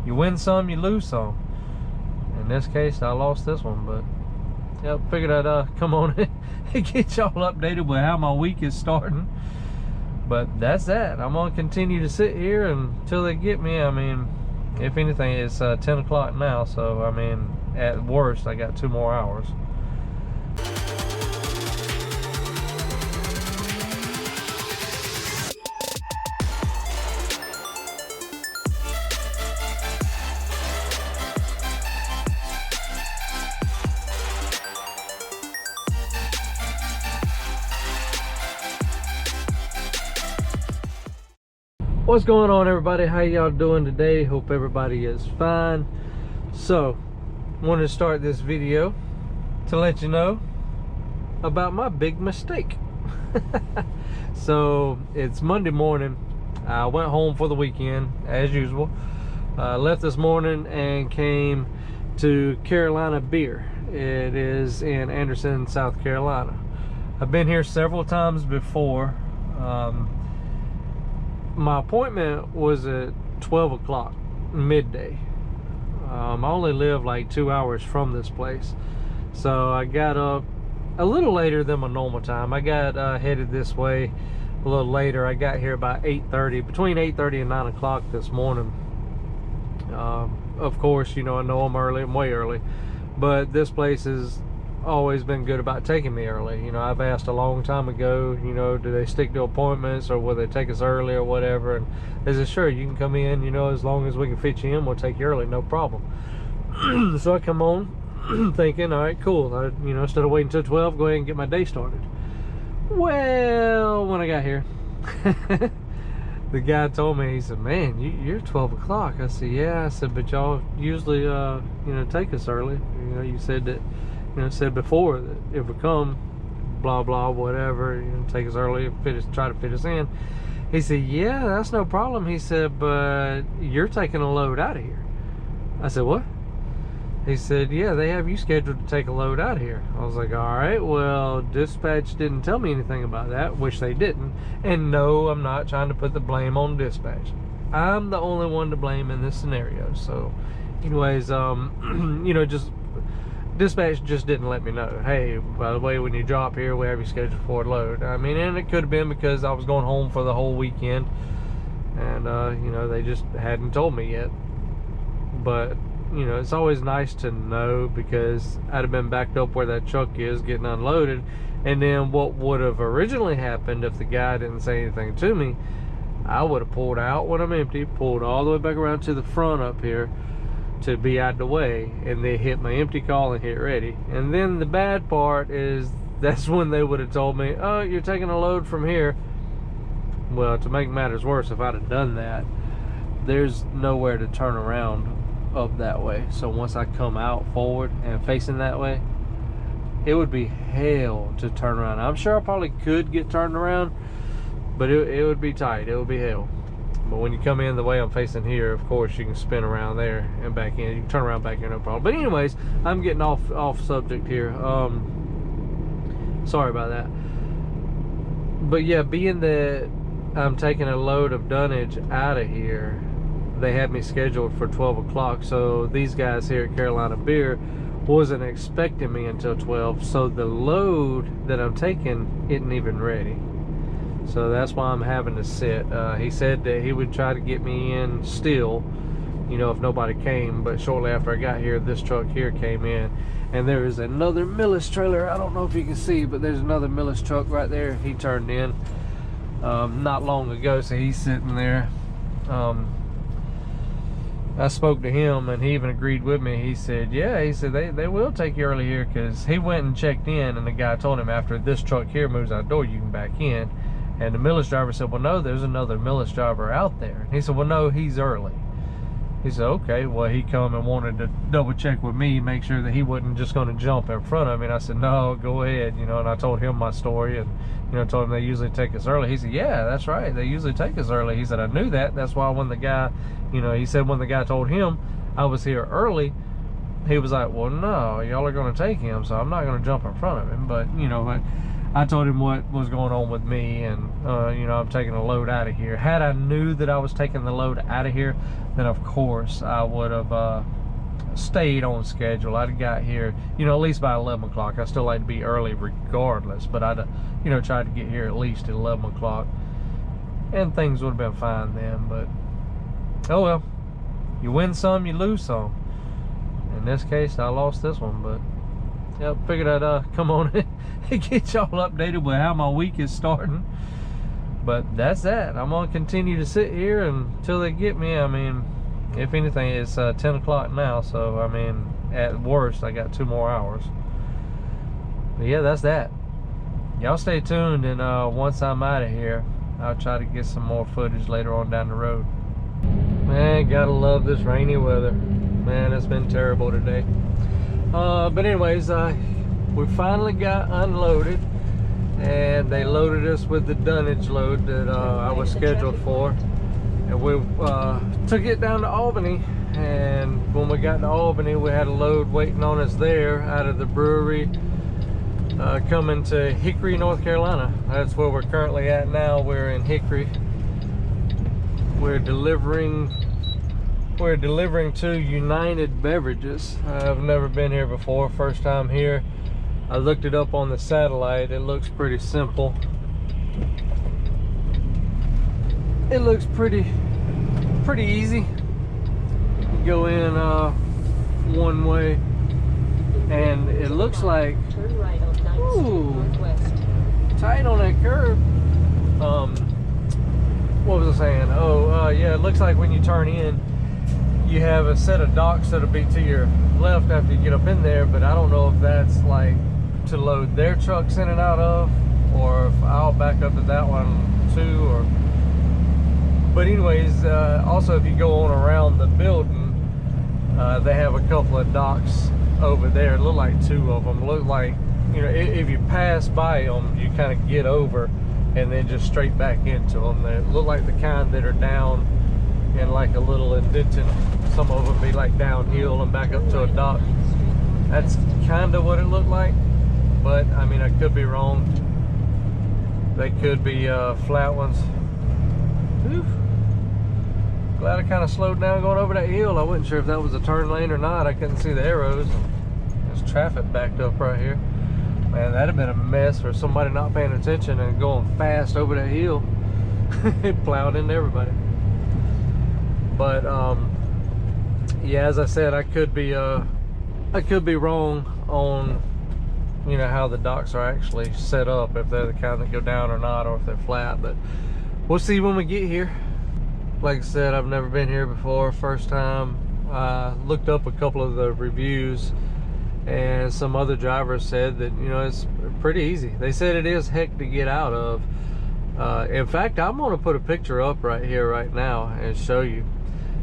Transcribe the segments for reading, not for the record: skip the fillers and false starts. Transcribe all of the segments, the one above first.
you win some, you lose some. In this case, I lost this one, but yep, figured I'd come on and get y'all updated with how my week is starting. But that's that. I'm gonna continue to sit here until they get me. I mean, if anything, it's 10 o'clock now, so I mean, at worst, I got 2 more hours. What's going on, everybody? How y'all doing today? Hope everybody is fine. So, wanted to start this video to let you know about my big mistake. So, it's Monday morning. I went home for the weekend, as usual. Left this morning and came to Carolina Beer. It is in Anderson, South Carolina. I've been here several times before. My appointment was at 12 o'clock midday. I only live like 2 hours from this place, so I got up a little later than my normal time. I got headed this way a little later. I got here about 8:30, between 8:30 and 9 o'clock this morning. Of course, you know, I know I'm early, I'm way early, but this place has always been good about taking me early. You know, I've asked a long time ago, you know, do they stick to appointments or will they take us early or whatever, and they said, sure, you can come in, you know, as long as we can fit you in, we'll take you early, no problem. So I come on thinking, all right, cool, you know, instead of waiting until 12, go ahead and get my day started. Well, when I got here, the guy told me, he said, man, you're 12 o'clock. I said, yeah. I said, but y'all usually you know, take us early. You know, you said that, you know, said before that if we come, blah blah whatever, you know, take us early, try to fit us in. He said, yeah, that's no problem. He said, but you're taking a load out of here. I said, what? He said, yeah, they have you scheduled to take a load out of here. I was like, all right, well, dispatch didn't tell me anything about that, which they didn't. And no, I'm not trying to put the blame on dispatch. I'm the only one to blame in this scenario. So anyways, you know, just dispatch just didn't let me know, hey, by the way, when you drop here, we have you scheduled for a load. I mean, and it could have been because I was going home for the whole weekend, and you know, they just hadn't told me yet. But you know, it's always nice to know, because I'd have been backed up where that truck is getting unloaded, and then what would have originally happened if the guy didn't say anything to me, I would have pulled out when I'm empty, pulled all the way back around to the front up here to be out of the way, and they hit my empty call and hit ready. And then the bad part is that's when they would have told me, oh, you're taking a load from here. Well, to make matters worse, if I'd have done that, there's nowhere to turn around up that way. So once I come out forward and facing that way, it would be hell to turn around. I'm sure I probably could get turned around, but it would be tight. It would be hell. But when you come in the way I'm facing here, of course, you can spin around there and back in. You can turn around back here, no problem. But anyways, I'm getting off subject here. Sorry about that. But yeah, being that I'm taking a load of dunnage out of here, they had me scheduled for 12 o'clock. So these guys here at Carolina Beer wasn't expecting me until 12. So the load that I'm taking isn't even ready. So that's why I'm having to sit. He said that he would try to get me in still, you know, if nobody came. But shortly after I got here, this truck here came in. And there is another Millis trailer. I don't know if you can see, but there's another Millis truck right there. He turned in not long ago, so he's sitting there. I spoke to him, and he even agreed with me. He said, yeah, he said they will take you early here, because he went and checked in, and the guy told him after this truck here moves out the door, you can back in. And the Millis driver said, well, no, there's another Millis driver out there. And he said, well, no, he's early. He said, okay. Well, he come and wanted to double check with me, make sure that he wasn't just going to jump in front of me. And I said, no, go ahead, you know. And I told him my story, and you know, told him they usually take us early. He said, yeah, that's right, they usually take us early. He said, I knew that. That's why when the guy, you know, he said when the guy told him I was here early, he was like, well, no, y'all are going to take him, so I'm not going to jump in front of him. But you know, I told him what was going on with me, and you know, I'm taking a load out of here. Had I knew that I was taking the load out of here, then of course I would have stayed on schedule. I'd have got here, you know, at least by 11 o'clock. I still like to be early regardless, but I'd, you know, tried to get here at least at 11 o'clock, and things would have been fine then. But oh well, you win some, you lose some. In this case, I lost this one, but yep, figured I'd come on and get y'all updated with how my week is starting. But that's that. I'm gonna continue to sit here until they get me. I mean, if anything, it's 10 o'clock now, so I mean, at worst, I got 2 more hours. But yeah, that's that. Y'all stay tuned, and once I'm out of here, I'll try to get some more footage later on down the road. Man, gotta love this rainy weather. Man, it's been terrible today. But anyways, we finally got unloaded, and they loaded us with the dunnage load that I was scheduled for, and we took it down to Albany. And when we got to Albany, we had a load waiting on us there out of the brewery coming to Hickory, North Carolina. That's where we're currently at now. We're in Hickory. We're delivering to United Beverages. I've never been here before, first time here. I looked it up on the satellite. It looks pretty simple. It looks pretty easy. You go in one way, and it looks like, ooh, tight on that curve. What was I saying? Oh, yeah, it looks like when you turn in, you have a set of docks that'll be to your left after you get up in there, but I don't know if that's like to load their trucks in and out of, or if I'll back up to that one too, or. But anyways, also if you go on around the building, they have a couple of docks over there. It look like 2 of them. Look like, you know, if you pass by them, you kind of get over and then just straight back into them. They look like the kind that are down in like a little indented. Some of them be like downhill and back up to a dock. That's kind of what it looked like, but I mean, I could be wrong. They could be flat ones. Whew. Glad I kind of slowed down going over that hill. I wasn't sure if that was a turn lane or not. I couldn't see the arrows. There's traffic backed up right here. Man, that'd have been a mess for somebody not paying attention and going fast over that hill. It plowed into everybody. But yeah, as I said, I could be wrong on, you know, how the docks are actually set up, if they're the kind that go down or not, or if they're flat. But we'll see when we get here. Like I said, I've never been here before, first time. I looked up a couple of the reviews, and some other drivers said that, you know, it's pretty easy. They said it is heck to get out of. In fact, I'm going to put a picture up right here right now and show you.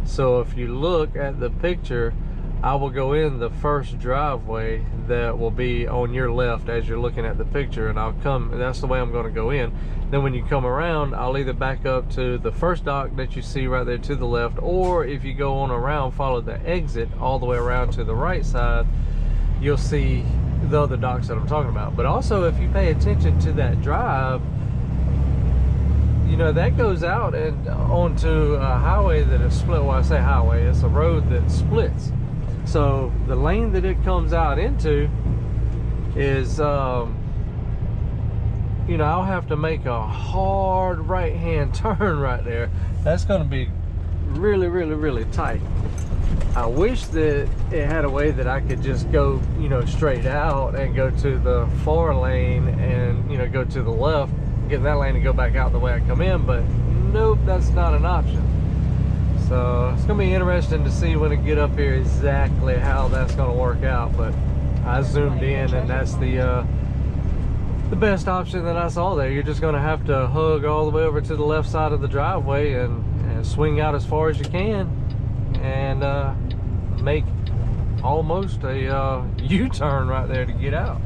So if you look at the picture, I will go in the first driveway that will be on your left as you're looking at the picture, and I'll come, that's the way I'm going to go in. Then when you come around, I'll either back up to the first dock that you see right there to the left, or if you go on around, follow the exit all the way around to the right side, you'll see the other docks that I'm talking about. But also, if you pay attention to that drive, you know, that goes out and onto a highway that is split. Well, I say highway, it's a road that splits. So the lane that it comes out into is, you know, I'll have to make a hard right-hand turn right there. That's going to be really, really, really tight. I wish that it had a way that I could just go, you know, straight out and go to the far lane and, you know, go to the left, get in that lane and go back out the way I come in, but nope, that's not an option. So it's gonna be interesting to see when I get up here exactly how that's gonna work out. But I zoomed in, and that's the best option that I saw there. You're just gonna have to hug all the way over to the left side of the driveway and swing out as far as you can, and make almost a U-turn right there to get out.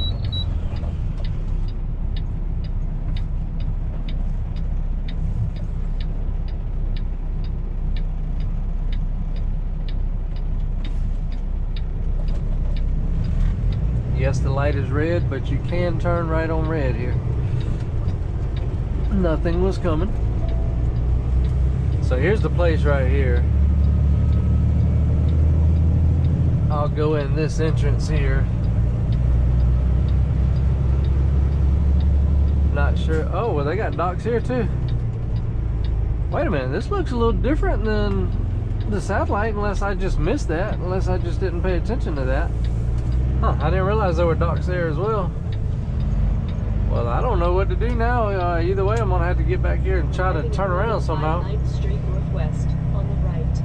Yes, the light is red, but you can turn right on red here. Nothing was coming. So here's the place right here. I'll go in this entrance here. Not sure. Oh, well, they got docks here too. Wait a minute, this looks a little different than the satellite, unless I just missed that, unless I just didn't pay attention to that. Huh, I didn't realize there were docks there as well. Well, I don't know what to do now. Either way, I'm gonna have to get back here and try to turn around somehow. 9th Street Northwest on the right.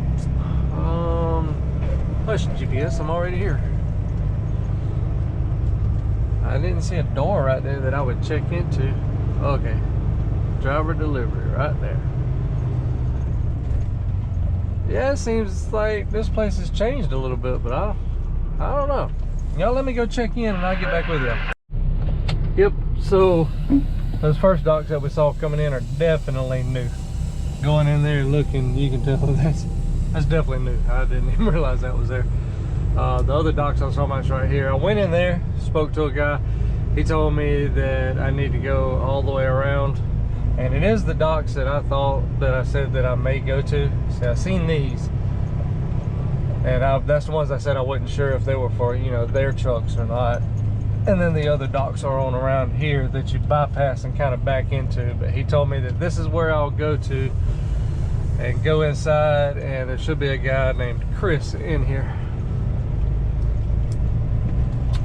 Hush, GPS, I'm already here. I didn't see a door right there that I would check into. Okay, driver delivery right there. Yeah, it seems like this place has changed a little bit, but I don't know. Y'all let me go check in and I'll get back with you. Yep, so those first docks that we saw coming in are definitely new. Going in there and looking, you can tell that's definitely new. I didn't even realize that was there. The other docks I saw much right here. I went in there, spoke to a guy. He told me that I need to go all the way around. And it is the docks that I said that I may go to. See, I've seen these. And that's the ones I said I wasn't sure if they were for, you know, their trucks or not. And then the other docks are on around here that you bypass and kind of back into. But he told me that this is where I'll go to and go inside, and there should be a guy named Chris in here.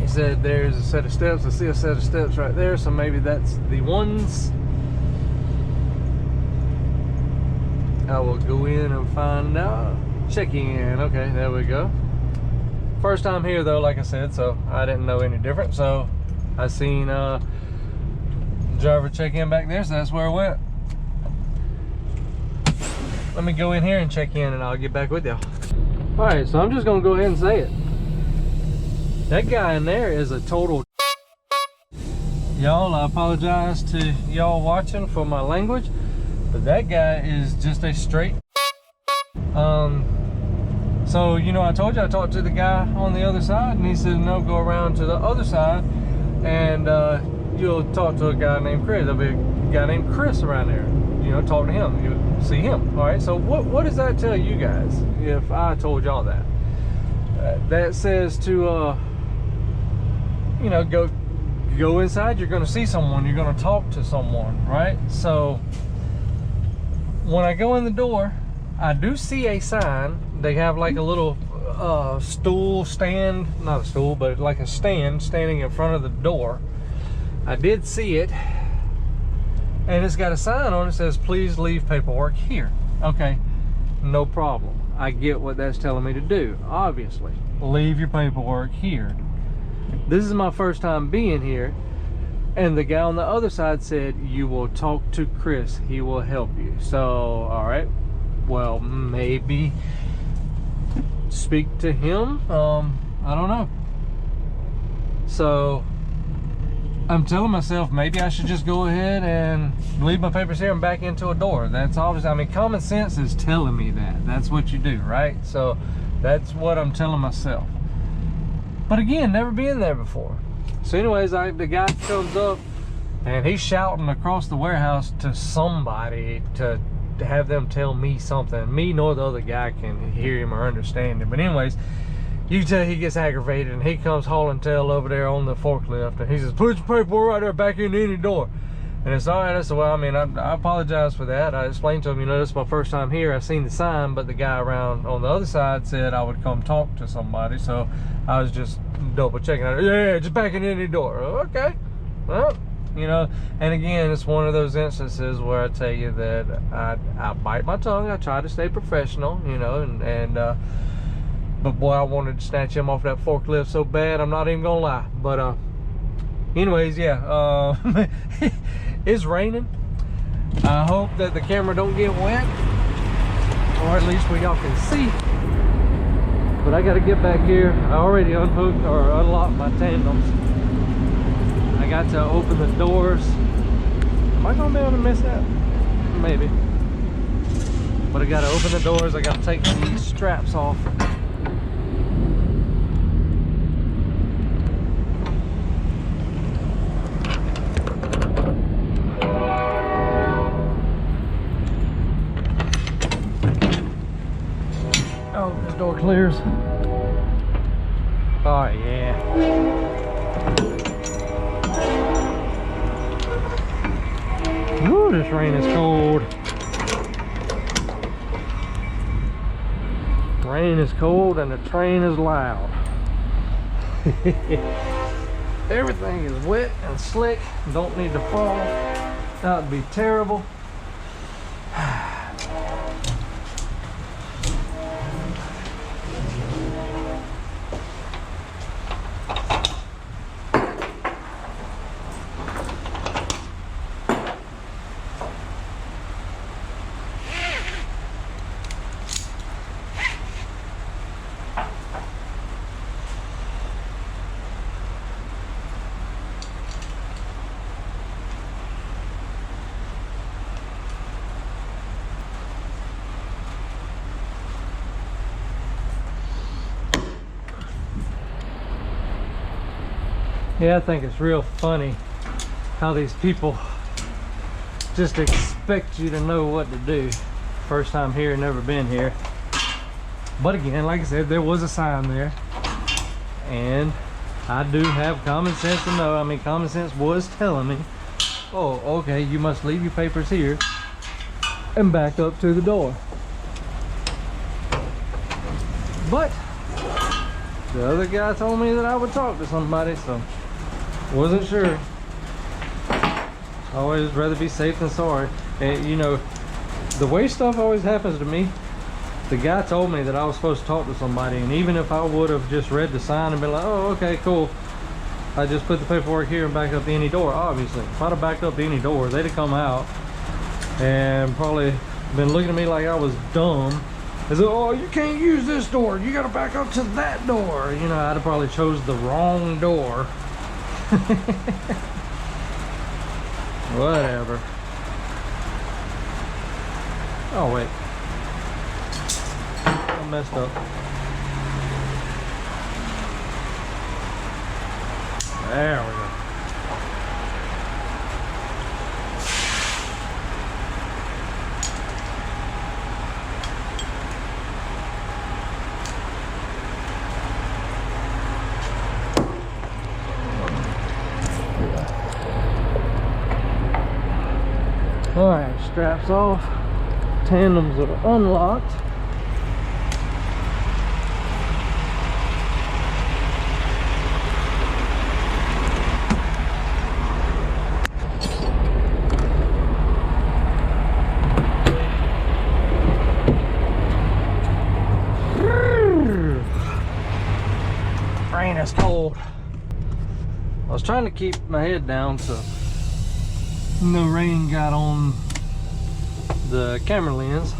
He said there's a set of steps. I see a set of steps right there, so maybe that's the ones. I will go in and find out. Checking in. Okay, there we go. First time here though, like I said, so I didn't know any different. So I seen driver check in back there, so that's where I went. Let me go in here and check in and I'll get back with y'all. Alright, so I'm just gonna go ahead and say it. That guy in there is a total y'all. I apologize to y'all watching for my language, but that guy is just a straight so you know, I told you I talked to the guy on the other side, and he said no, go around to the other side and you'll talk to a guy named Chris. There'll be a guy named Chris around there. You know, talk to him, you'll see him. All right, so what does that tell you guys if I told y'all that? That says to you know, go inside, you're going to see someone, you're going to talk to someone, right? So when I go in the door, I do see a sign. They have like a little stool stand, not a stool, but like a stand standing in front of the door. I did see it, and it's got a sign on it that says please leave paperwork here. Okay, no problem. I get what that's telling me to do. Obviously, leave your paperwork here. This is my first time being here, and the guy on the other side said you will talk to Chris, he will help you. So all right, well, maybe speak to him. I don't know. So I'm telling myself maybe I should just go ahead and leave my papers here and back into a door. That's obviously, I mean, common sense is telling me that that's what you do, right? So that's what I'm telling myself. But again, never been there before. So anyways, the guy comes up and he's shouting across the warehouse to somebody to have them tell me something. Me nor the other guy can hear him or understand him. But anyways, you can tell he gets aggravated, and he comes hauling tail over there on the forklift, and he says, put your paperwork right there back in any door. And it's all right. I said, well, I mean, I apologize for that. I explained to him, you know, this is my first time here. I seen the sign, but the guy around on the other side said I would come talk to somebody, so I was just double checking. Yeah, just back in any door. Okay, well, you know. And again, it's one of those instances where I tell you that I bite my tongue. I try to stay professional, you know, but boy, I wanted to snatch him off that forklift so bad, I'm not even gonna lie. But anyways, yeah, it's raining. I hope that the camera don't get wet, or at least where y'all can see. But I gotta get back here. I already unhooked or unlocked my tandems. I got to open the doors. Am I gonna be able to miss that? Maybe. But I gotta open the doors. I gotta take these straps off. clears. Oh yeah. Woo, this rain is cold. Rain is cold and the train is loud. Everything is wet and slick. Don't need to fall. That would be terrible. Yeah, I think it's real funny how these people just expect you to know what to do. First time here, never been here. But again, like I said, there was a sign there. And I do have common sense to know. I mean, common sense was telling me, oh, okay, you must leave your papers here and back up to the door. But the other guy told me that I would talk to somebody, so wasn't sure. Always rather be safe than sorry. And you know, the way stuff always happens to me, the guy told me that I was supposed to talk to somebody, and even if I would have just read the sign and been like, oh, okay, cool, I just put the paperwork here and back up to any door. Obviously, if I'd have backed up to any door, they'd have come out and probably been looking at me like I was dumb. As if, oh, you can't use this door, you gotta back up to that door. You know, I'd have probably chose the wrong door. Whatever. Oh wait, I messed up. There we go. Alright, straps off, tandems are unlocked. Rain is cold. I was trying to keep my head down so no rain got on the camera lens.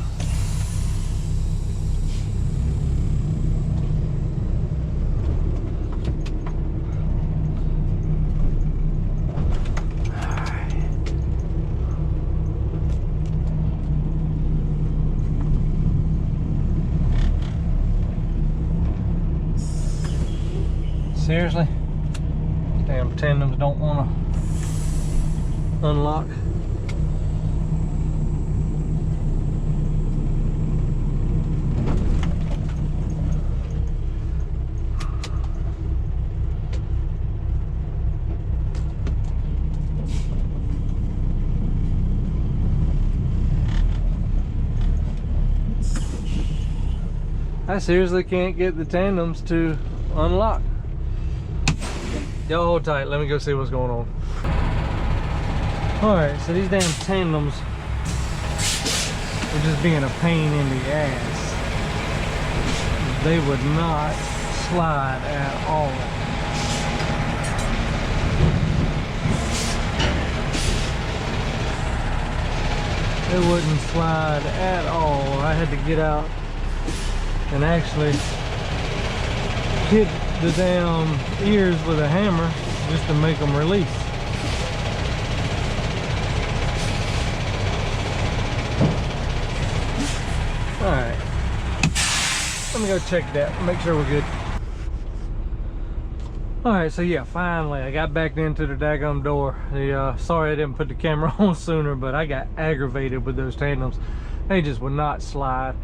Seriously? Damn tandems don't want to unlock. I seriously can't get the tandems to unlock. Y'all hold tight, let me go see what's going on. Alright, so these damn tandems are just being a pain in the ass. They would not slide at all. They wouldn't slide at all. I had to get out and actually hit the damn ears with a hammer just to make them release. Alright, let me go check that, make sure we're good. Alright, so yeah, finally I got back into the daggum door. Sorry I didn't put the camera on sooner, but I got aggravated with those tandems. They just would not slide.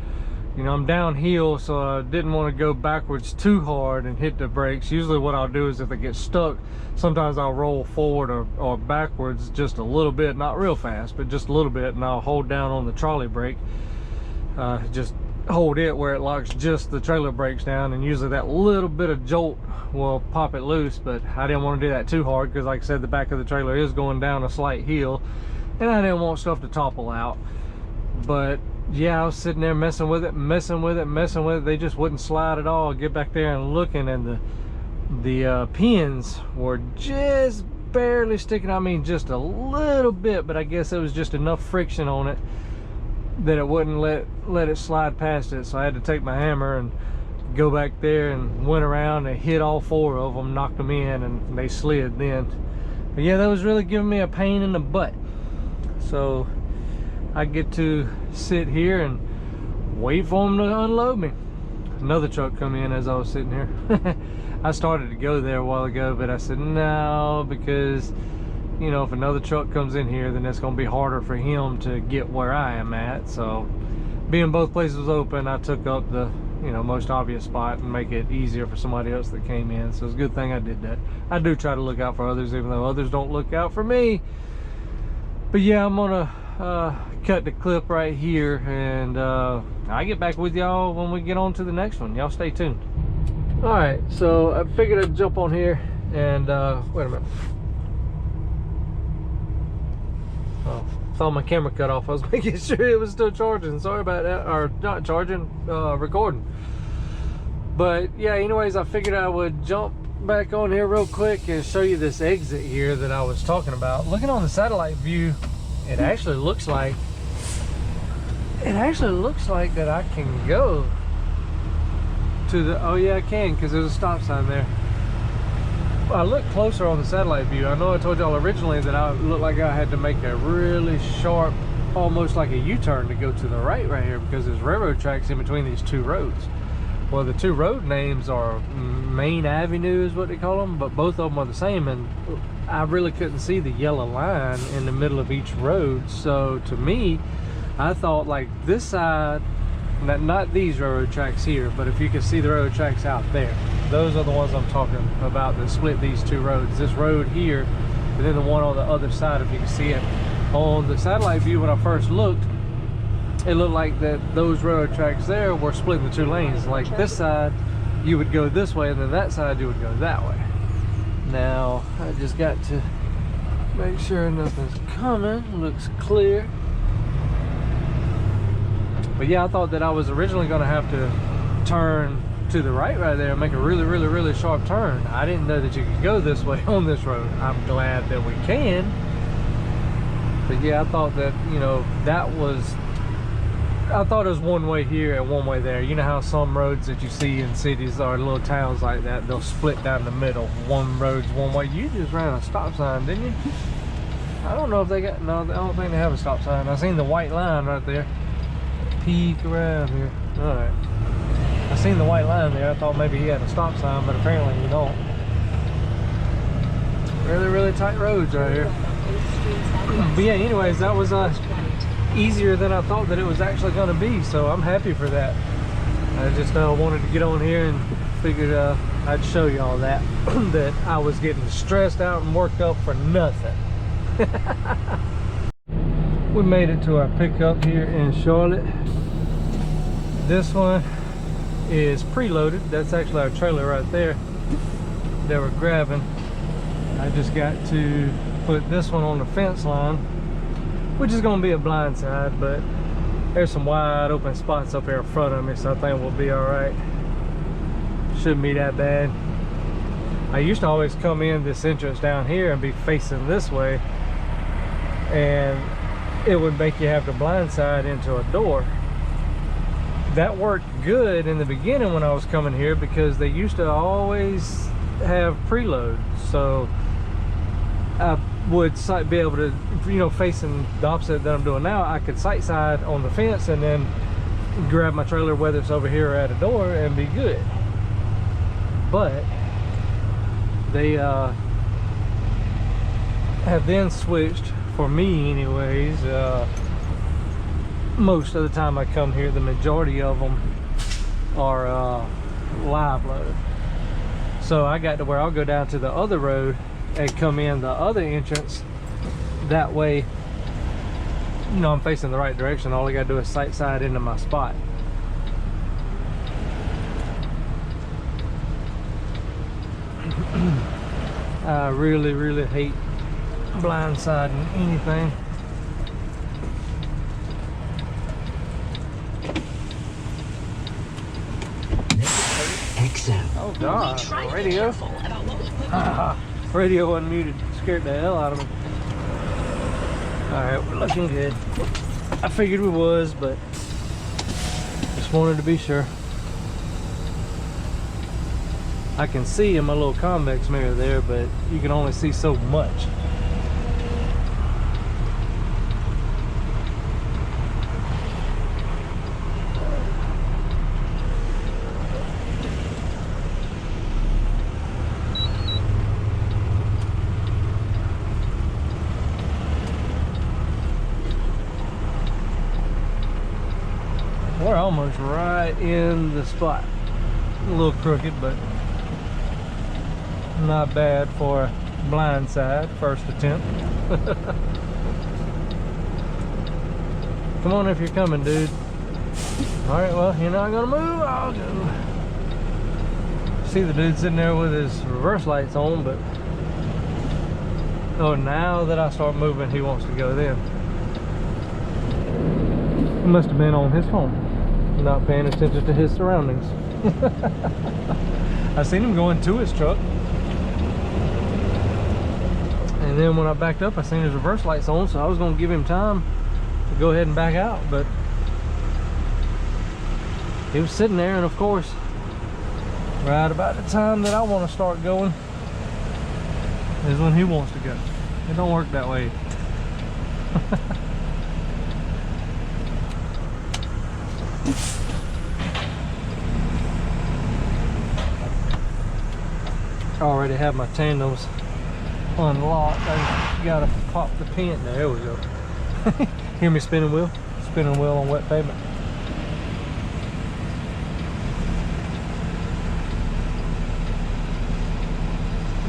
You know, I'm downhill, so I didn't want to go backwards too hard and hit the brakes. Usually what I'll do is if they get stuck, sometimes I'll roll forward or backwards just a little bit, not real fast, but just a little bit, and I'll hold down on the trolley brake. Just hold it where it locks just the trailer brakes down, and usually that little bit of jolt will pop it loose. But I didn't want to do that too hard because, like I said, the back of the trailer is going down a slight hill, and I didn't want stuff to topple out. But yeah, I was sitting there messing with it. They just wouldn't slide at all. Get back there and looking, and the pins were just barely sticking. I mean, just a little bit, but I guess it was just enough friction on it that it wouldn't let it slide past it. So I had to take my hammer and go back there and went around and hit all 4 of them, knocked them in, and they slid then. But yeah, that was really giving me a pain in the butt. So I get to sit here and wait for them to unload me. Another truck come in as I was sitting here. I started to go there a while ago, but I said no, because you know, if another truck comes in here, then it's going to be harder for him to get where I am at. So being both places was open, I took up the, you know, most obvious spot and make it easier for somebody else that came in. So it's a good thing I did that. I do try to look out for others, even though others don't look out for me. But yeah, I'm gonna cut the clip right here, and I'll get back with y'all when we get on to the next one. Y'all stay tuned. All right, so I figured I'd jump on here and wait a minute. Oh, thought my camera cut off. I was making sure it was still charging. Sorry about that, or not charging, recording. But yeah, anyways, I figured I would jump back on here real quick and show you this exit here that I was talking about. Looking on the satellite view, it actually looks like that I can go to the, oh yeah, I can, because there's a stop sign there. I looked closer on the satellite view. I know I told y'all originally that I looked like I had to make a really sharp, almost like a U-turn to go to the right here, because there's railroad tracks in between these 2 roads. Well, the 2 road names are Main Avenue is what they call them, but both of them are the same, and I really couldn't see the yellow line in the middle of each road. So to me, I thought like this side, not these railroad tracks here, but if you can see the railroad tracks out there, those are the ones I'm talking about that split these 2 roads. This road here, and then the one on the other side, if you can see it. On the satellite view when I first looked, it looked like that those railroad tracks there were split into 2 lanes. Like this side, you would go this way, and then that side, you would go that way. Now, I just got to make sure nothing's coming. Looks clear. But yeah, I thought that I was originally going to have to turn to the right there and make a really sharp turn. I didn't know that you could go this way on this road. I'm glad that we can. But yeah, I thought that, you know, I thought it was one way here and one way there. You know how some roads that you see in cities or little towns like that, they'll split down the middle. One road's one way. You just ran a stop sign, didn't you? I don't know if they got, no, I don't think they have a stop sign. I seen the white line right there. Peek around here. All right. I seen the white line there. I thought maybe he had a stop sign, but apparently you don't. Really tight roads right here. But yeah, anyways, that was easier than I thought that it was actually going to be, so I'm happy for that. I just wanted to get on here and figured I'd show you all that that I was getting stressed out and worked up for nothing. We made it to our pickup here in Charlotte. This one is preloaded. That's actually our trailer right there that we're grabbing. I just got to put this one on the fence line, which is going to be a blind side, but there's some wide open spots up here in front of me, so I think we'll be all right. Shouldn't be that bad. I used to always come in this entrance down here and be facing this way, and it would make you have to blindside into a door. That worked good in the beginning when I was coming here, because they used to always have preload, so I would be able to, you know, facing the opposite that I'm doing now, I could sight side on the fence and then grab my trailer, whether it's over here or at a door, and be good. But they have then switched, for me anyways, most of the time I come here, the majority of them are live load. So I got to where I'll go down to the other road and come in the other entrance. That way, you know, I'm facing the right direction. All I got to do is sight side into my spot. I really hate blindsiding anything. Oh God, radio. Radio unmuted, scared the hell out of me. Alright, we're looking good. I figured we was, but just wanted to be sure. I can see in my little convex mirror there, but you can only see so much. We're almost right in the spot. A little crooked, but not bad for a blind side first attempt. Come on if you're coming, dude. Alright, well, you're not gonna move, I'll go. See the dude sitting there with his reverse lights on, but oh, now that I start moving, he wants to go then. He must have been on his phone, not paying attention to his surroundings. I seen him going to his truck, and then when I backed up, I seen his reverse lights on, so I was going to give him time to go ahead and back out, but he was sitting there, and of course, right about the time that I want to start going is when he wants to go. It don't work that way. I already have my tandems unlocked. I just gotta pop the pin. There we go. Hear me spinning wheel? Spinning wheel on wet pavement.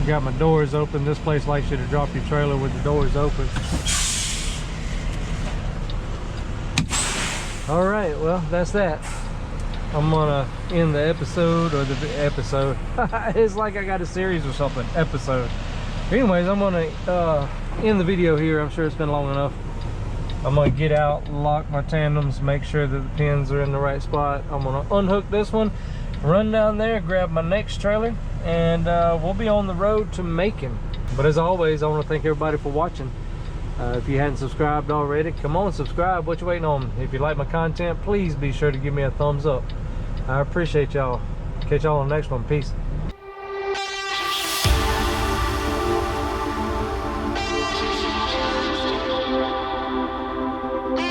Got my doors open. This place likes you to drop your trailer with the doors open. All right, well, that's that. I'm gonna end the episode, or the episode. It's like I got a series or something. Episode. Anyways, I'm gonna end the video here. I'm sure it's been long enough. I'm gonna get out, lock my tandems, make sure that the pins are in the right spot. I'm gonna unhook this one, run down there, grab my next trailer, and we'll be on the road to Macon. But as always, I want to thank everybody for watching. If you hadn't subscribed already, come on, subscribe. What you waiting on? If you like my content, please be sure to give me a thumbs up. I appreciate y'all. Catch y'all on the next one. Peace.